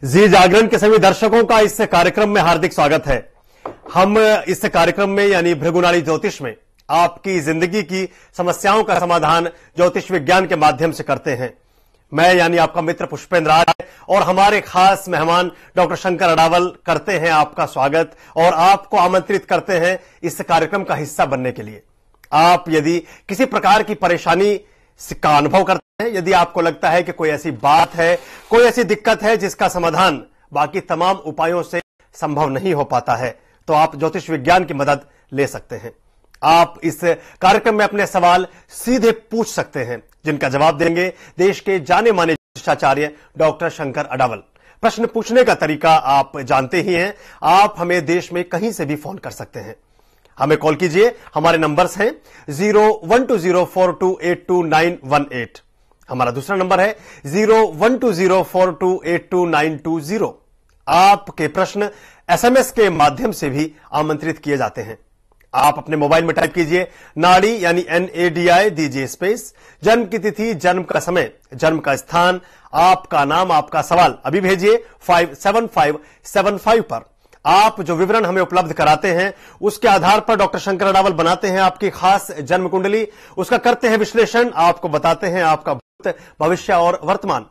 जी जागरण के सभी दर्शकों का इस कार्यक्रम में हार्दिक स्वागत है। हम इस कार्यक्रम में यानी भृगुनाली ज्योतिष में आपकी जिंदगी की समस्याओं का समाधान ज्योतिष विज्ञान के माध्यम से करते हैं। मैं यानी आपका मित्र पुष्पेंद्र राय और हमारे खास मेहमान डॉक्टर शंकर अडावल करते हैं आपका स्वागत और आपको आमंत्रित करते हैं इस कार्यक्रम का हिस्सा बनने के लिए। आप यदि किसी प्रकार की परेशानी का अनुभव करते हैं, यदि आपको लगता है कि कोई ऐसी बात है, कोई ऐसी दिक्कत है जिसका समाधान बाकी तमाम उपायों से संभव नहीं हो पाता है, तो आप ज्योतिष विज्ञान की मदद ले सकते हैं। आप इस कार्यक्रम में अपने सवाल सीधे पूछ सकते हैं, जिनका जवाब देंगे देश के जाने माने ज्योतिषाचार्य डॉक्टर शंकर अडावल। प्रश्न पूछने का तरीका आप जानते ही हैं। आप हमें देश में कहीं से भी फोन कर सकते हैं। हमें कॉल कीजिए। हमारे नंबर्स हैं 012042828918। हमारा दूसरा नंबर है 012042828920। आपके प्रश्न एसएमएस के माध्यम से भी आमंत्रित किए जाते हैं। आप अपने मोबाइल में टाइप कीजिए नाड़ी यानी NADI, दीजिए स्पेस, जन्म की तिथि, जन्म का समय, जन्म का स्थान, आपका नाम, आपका सवाल अभी भेजिए 57575 पर। आप जो विवरण हमें उपलब्ध कराते हैं उसके आधार पर डॉक्टर शंकर अडावल बनाते हैं आपकी खास जन्म कुंडली, उसका करते हैं विश्लेषण, आपको बताते हैं आपका भूत, भविष्य और वर्तमान।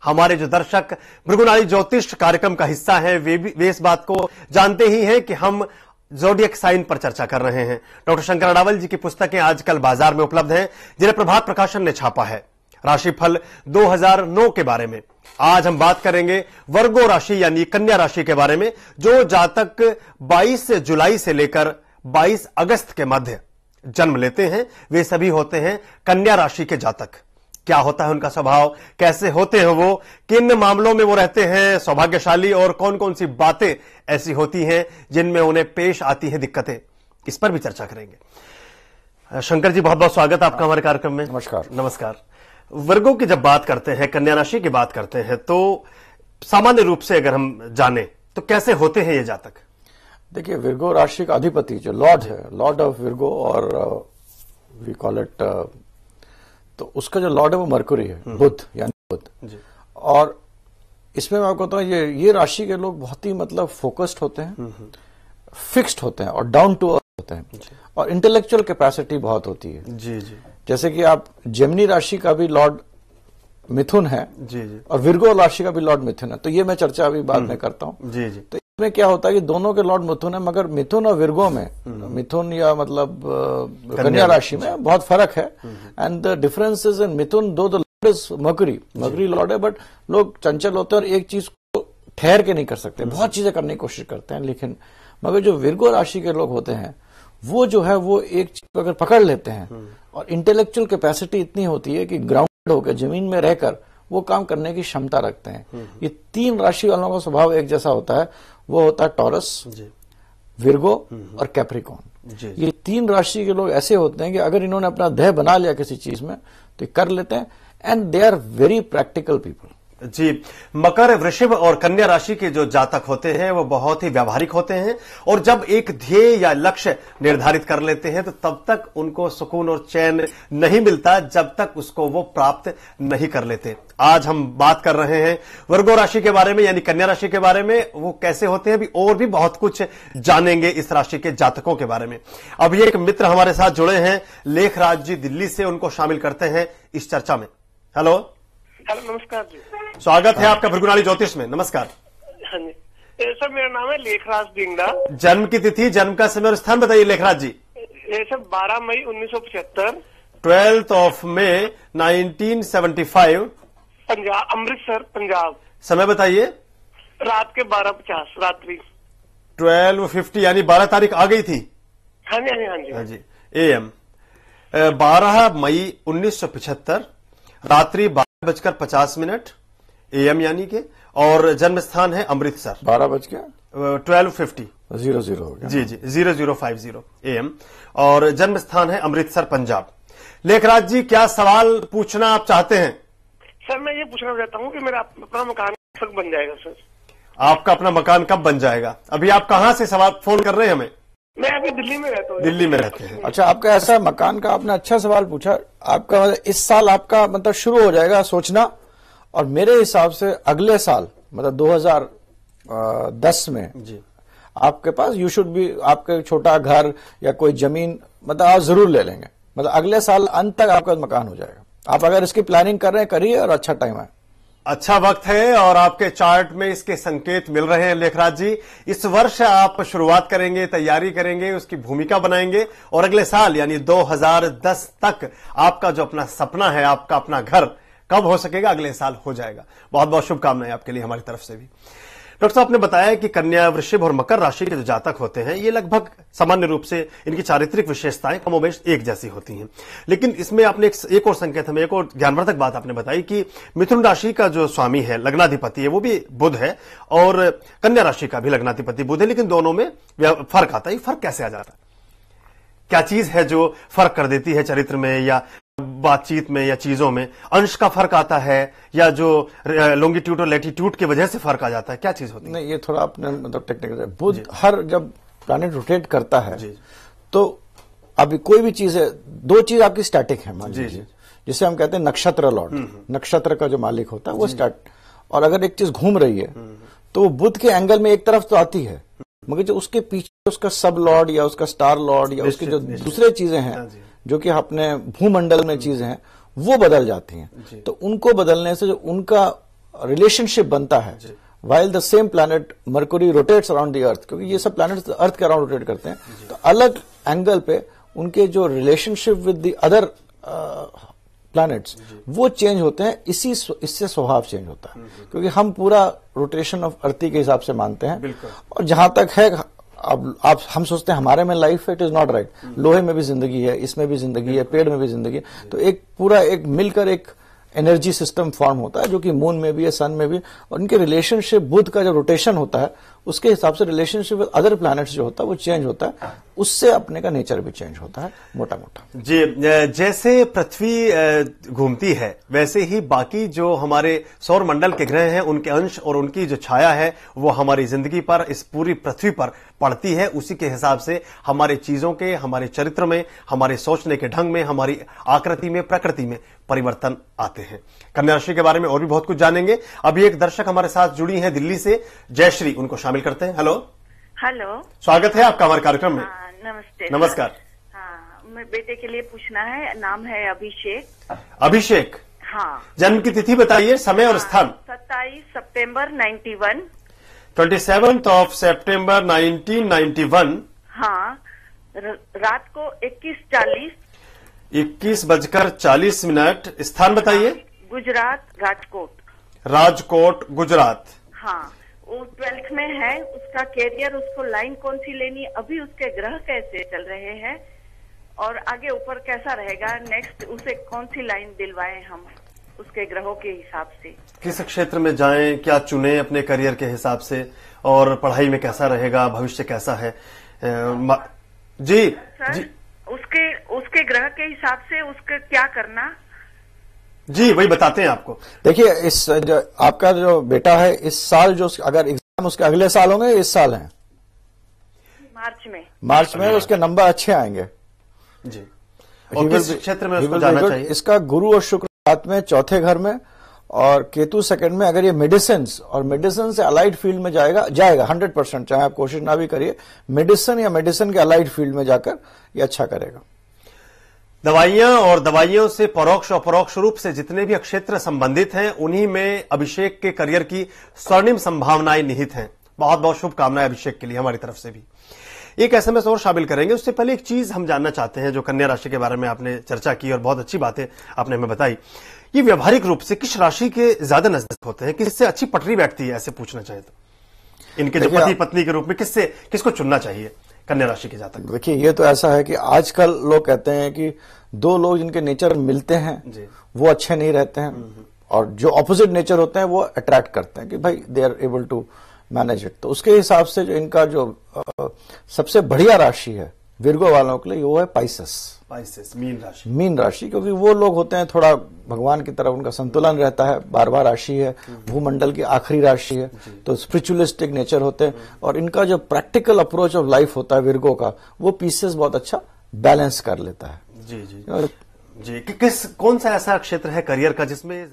हमारे जो दर्शक भृगुनाली ज्योतिष कार्यक्रम का हिस्सा हैं वे इस बात को जानते ही हैं कि हम ज़ोडिएक साइन पर चर्चा कर रहे हैं। डॉक्टर शंकर अडावल जी की पुस्तकें आजकल बाजार में उपलब्ध हैं, जिन्हें प्रभात प्रकाशन ने छापा है। राशिफल 2009 के बारे में आज हम बात करेंगे। वर्गो राशि यानी कन्या राशि के बारे में, जो जातक 22 जुलाई से लेकर 22 अगस्त के मध्य जन्म लेते हैं वे सभी होते हैं कन्या राशि के जातक। क्या होता है उनका स्वभाव, कैसे होते हैं वो, किन मामलों में वो रहते हैं सौभाग्यशाली, और कौन कौन सी बातें ऐसी होती हैं जिनमें उन्हें पेश आती हैं दिक्कतें, इस पर भी चर्चा करेंगे। शंकर जी बहुत बहुत स्वागत आपका हमारे कार्यक्रम में। नमस्कार। नमस्कार। वर्गों की जब बात करते हैं, कन्या राशि की बात करते हैं, तो सामान्य रूप से अगर हम जाने तो कैसे होते हैं ये जातक? देखिए, विर्गो राशि का अधिपति जो लॉर्ड है, लॉर्ड ऑफ विर्गो, और वी कॉल इट, तो उसका जो लॉर्ड है वो मरकुरी है, बुध यानी बुध। और इसमें मैं आपको बताऊं, ये राशि के लोग बहुत ही मतलब फोकस्ड होते हैं, फिक्स्ड होते हैं और डाउन टू अर्थ होते हैं, और इंटेलेक्चुअल कैपेसिटी बहुत होती है। जी जी। जैसे कि आप जेमिनी राशि का भी लॉर्ड मिथुन है, जी जी, और विर्गो राशि का भी लॉर्ड मिथुन है, तो ये मैं चर्चा अभी बाद में करता हूँ। जी जी। तो इसमें क्या होता है कि दोनों के लॉर्ड मिथुन है, मगर मिथुन और विर्गो में, मिथुन या मतलब कन्या राशि में बहुत फर्क है। And the difference is in Mithun, though the lord is Mercury lord है, बट लोग चंचल होते हैं और एक चीज को ठहर के नहीं कर सकते, बहुत चीजें करने की कोशिश करते हैं। लेकिन मगर जो विर्गो राशि के लोग होते हैं वो जो है वो एक चीज अगर पकड़ लेते हैं, और इंटेलेक्चुअल कैपेसिटी इतनी होती है कि ग्राउंडेड होकर जमीन में रहकर वो काम करने की क्षमता रखते हैं। ये तीन राशि वालों का स्वभाव एक जैसा होता है, वो होता है टॉरस, विर्गो और कैप्रिकॉर्न। ये तीन राशि के लोग ऐसे होते हैं कि अगर इन्होंने अपना देह बना लिया किसी चीज में तो ये कर लेते हैं, and they are very practical people. जी, मकर, वृषभ और कन्या राशि के जो जातक होते हैं वो बहुत ही व्यावहारिक होते हैं, और जब एक ध्येय या लक्ष्य निर्धारित कर लेते हैं तो तब तक उनको सुकून और चैन नहीं मिलता जब तक उसको वो प्राप्त नहीं कर लेते। आज हम बात कर रहे हैं वर्गो राशि के बारे में यानी कन्या राशि के बारे में, वो कैसे होते हैं, अभी और भी बहुत कुछ जानेंगे इस राशि के जातकों के बारे में। अभी एक मित्र हमारे साथ जुड़े हैं, लेखराज जी दिल्ली से, उनको शामिल करते हैं इस चर्चा में। हेलो। हेलो, नमस्कार जी। स्वागत है आपका भृगुनाली ज्योतिष में। नमस्कार। हाँ जी सर, मेरा नाम है लेखराज डिंगड़ा। जन्म की तिथि, जन्म का समय और स्थान बताइए लेखराज जी। ये सर 12 मई 1975, 12th of May 1975, Punjab, Amritsar Punjab. समय बताइए। रात के 12:50 रात्रि। 12:50 यानी 12 तारीख आ गई थी। हाँ जी, हाँ जी, हाँ जी, हाँ जी। AM 12 मई 1975 रात्रि 12:50 AM यानी के, और जन्म स्थान है अमृतसर। 12 बज के 12:50 00 हो गया। जी जी, 0050 AM, और जन्म स्थान है अमृतसर पंजाब। लेखराज जी, क्या सवाल पूछना आप चाहते हैं? सर मैं ये पूछना चाहता हूँ कि मेरा अपना मकान कब बन जाएगा सर? आपका अपना मकान कब बन जाएगा? अभी आप कहाँ से सवाल फोन कर रहे हैं हमें? मैं अभी दिल्ली में रहता हूँ। दिल्ली में रहते हैं। अच्छा, आपका ऐसा मकान का आपने अच्छा सवाल पूछा। आपका इस साल आपका मतलब शुरू हो जाएगा सोचना, और मेरे हिसाब से अगले साल मतलब 2010 में जी आपके पास यू शुड बी, आपके छोटा घर या कोई जमीन मतलब आप जरूर ले लेंगे, मतलब अगले साल अंत तक आपका मकान हो जाएगा। आप अगर इसकी प्लानिंग कर रहे हैं करिए और अच्छा टाइम है, अच्छा वक्त है और आपके चार्ट में इसके संकेत मिल रहे हैं लेखराज जी। इस वर्ष आप शुरुआत करेंगे, तैयारी करेंगे, उसकी भूमिका बनाएंगे और अगले साल यानी 2010 तक आपका जो अपना सपना है, आपका अपना घर कब हो सकेगा, अगले साल हो जाएगा। बहुत बहुत शुभकामनाएं आपके लिए हमारी तरफ से भी। डॉक्टर साहब, आपने बताया कि कन्या, वृषभ और मकर राशि के जो जातक होते हैं ये लगभग सामान्य रूप से इनकी चारित्रिक विशेषताएं कमोबेश एक जैसी होती हैं, लेकिन इसमें आपने एक और संकेत, हमें एक और ज्ञानवर्धक बात आपने बताई कि मिथुन राशि का जो स्वामी है, लग्नाधिपति है, वो भी बुध है और कन्या राशि का भी लग्नाधिपति बुध है, लेकिन दोनों में फर्क आता है। ये फर्क कैसे आ जाता है? क्या चीज है जो फर्क कर देती है चरित्र में या बातचीत में या चीजों में? अंश का फर्क आता है या जो लॉन्गिट्यूड और लैटिट्यूड की वजह से फर्क आ जाता है? क्या चीज होती है? नहीं, ये थोड़ा आपने मतलब टेक्निकल है। बुध हर जब प्लैनेट रोटेट करता है तो अभी कोई भी चीज है, दो चीज आपकी स्टैटिक है मान लीजिए, जिसे हम कहते हैं नक्षत्र लॉर्ड, नक्षत्र का जो मालिक होता है वो स्टैट, और अगर एक चीज घूम रही है तो वो बुध के एंगल में एक तरफ तो आती है, मगर जो उसके पीछे उसका सब लॉर्ड या उसका स्टार लॉर्ड या उसकी जो दूसरे चीजें हैं जो कि अपने भूमंडल में चीजें हैं वो बदल जाती हैं। तो उनको बदलने से जो उनका रिलेशनशिप बनता है, while the same planet Mercury rotates around the earth, क्योंकि ये सब प्लैनेट्स अर्थ के अराउंड रोटेट करते हैं, तो अलग एंगल पे उनके जो relationship with the other planets वो चेंज होते हैं। इससे स्वभाव चेंज होता है, क्योंकि हम पूरा रोटेशन ऑफ अर्थ के हिसाब से मानते हैं, और जहां तक है अब हम सोचते हैं हमारे में लाइफ है, इट इज नॉट राइट। लोहे में भी जिंदगी है, इसमें भी जिंदगी है, पेड़ में भी जिंदगी है, तो एक पूरा एक मिलकर एक एनर्जी सिस्टम फॉर्म होता है जो कि मून में भी है, सन में भी, और इनके रिलेशनशिप बुध का जो रोटेशन होता है उसके हिसाब से रिलेशनशिप विद अदर प्लैनेट्स जो होता है वो चेंज होता है, उससे अपने का नेचर भी चेंज होता है मोटा मोटा। जी, जैसे पृथ्वी घूमती है वैसे ही बाकी जो हमारे सौर मंडल के ग्रह हैं उनके अंश और उनकी जो छाया है वो हमारी जिंदगी पर, इस पूरी पृथ्वी पर पड़ती है। उसी के हिसाब से हमारे चीजों के, हमारे चरित्र में, हमारे सोचने के ढंग में, हमारी आकृति में, प्रकृति में परिवर्तन आते हैं। कन्या राशि के बारे में और भी बहुत कुछ जानेंगे। अभी एक दर्शक हमारे साथ जुड़ी हैं दिल्ली से, जयश्री, उनको शामिल करते हैं। हेलो हेलो, स्वागत है आपका हमारे कार्यक्रम में। नमस्ते। नमस्कार। हाँ, मैं बेटे के लिए पूछना है, नाम है अभिषेक। अभिषेक, हाँ। जन्म की तिथि बताइए, समय और स्थान। 27 सितंबर 91। 27 सितंबर 1991। हाँ, रात को 21:40। 21:40। स्थान बताइए। गुजरात, राजकोट। राजकोट, गुजरात। हाँ, वो 12th में है। उसका कैरियर, उसको लाइन कौन सी लेनी, अभी उसके ग्रह कैसे चल रहे हैं और आगे ऊपर कैसा रहेगा, नेक्स्ट उसे कौन सी लाइन दिलवाएं हम उसके ग्रहों के हिसाब से। किस क्षेत्र में जाएं, क्या चुने अपने करियर के हिसाब से, और पढ़ाई में कैसा रहेगा, भविष्य कैसा है? जी सर, जी, उसके ग्रह के हिसाब से उसके क्या करना? जी वही बताते हैं आपको। देखिए, इस जो आपका जो बेटा है इस साल जो अगर एग्जाम उसके अगले साल होंगे, इस साल हैं मार्च में उसके नंबर अच्छे आएंगे जी। और किस क्षेत्र में उसको जाना चाहिए? इसका गुरु और शुक्र साथ में चौथे घर में और केतु सेकंड में। अगर ये मेडिसिन और मेडिसिन से अलाइड फील्ड में जाएगा 100%, चाहे आप कोशिश ना भी करिए, मेडिसिन या मेडिसिन के अलाइड फील्ड में जाकर ये अच्छा करेगा। दवाइयां और दवाइयों से परोक्ष और परोक्ष रूप से जितने भी क्षेत्र संबंधित हैं उन्हीं में अभिषेक के करियर की स्वर्णिम संभावनाएं निहित हैं। बहुत बहुत शुभकामनाएं अभिषेक के लिए हमारी तरफ से भी। एक एसएमएस और शामिल करेंगे, उससे पहले एक चीज हम जानना चाहते हैं जो कन्या राशि के बारे में आपने चर्चा की और बहुत अच्छी बातें आपने हमें बताई। ये व्यवहारिक रूप से किस राशि के ज्यादा नजदीक होते हैं, किससे अच्छी पटरी बैठती है, ऐसे पूछना चाहें तो इनके जो पति पत्नी के रूप में किसको चुनना चाहिए कन्या राशि के जातक? देखिए, ये तो ऐसा है कि आजकल लोग कहते हैं कि दो लोग जिनके नेचर मिलते हैं वो अच्छे नहीं रहते हैं, और जो ऑपोजिट नेचर होते हैं वो अट्रैक्ट करते हैं कि भाई they are able to manage it. तो उसके हिसाब से जो इनका जो सबसे बढ़िया राशि है विर्गो वालों के लिए वो है पाइसेस, मीन राशि, क्योंकि वो लोग होते हैं थोड़ा भगवान की तरफ उनका संतुलन रहता है, 12 राशि है, भूमंडल की आखिरी राशि है, तो स्पिरिचुअलिस्टिक नेचर होते हैं, और इनका जो प्रैक्टिकल अप्रोच ऑफ लाइफ होता है विर्गो का, वो पीसेस बहुत अच्छा बैलेंस कर लेता है। जी जी जी। कौन सा ऐसा क्षेत्र है करियर का जिसमें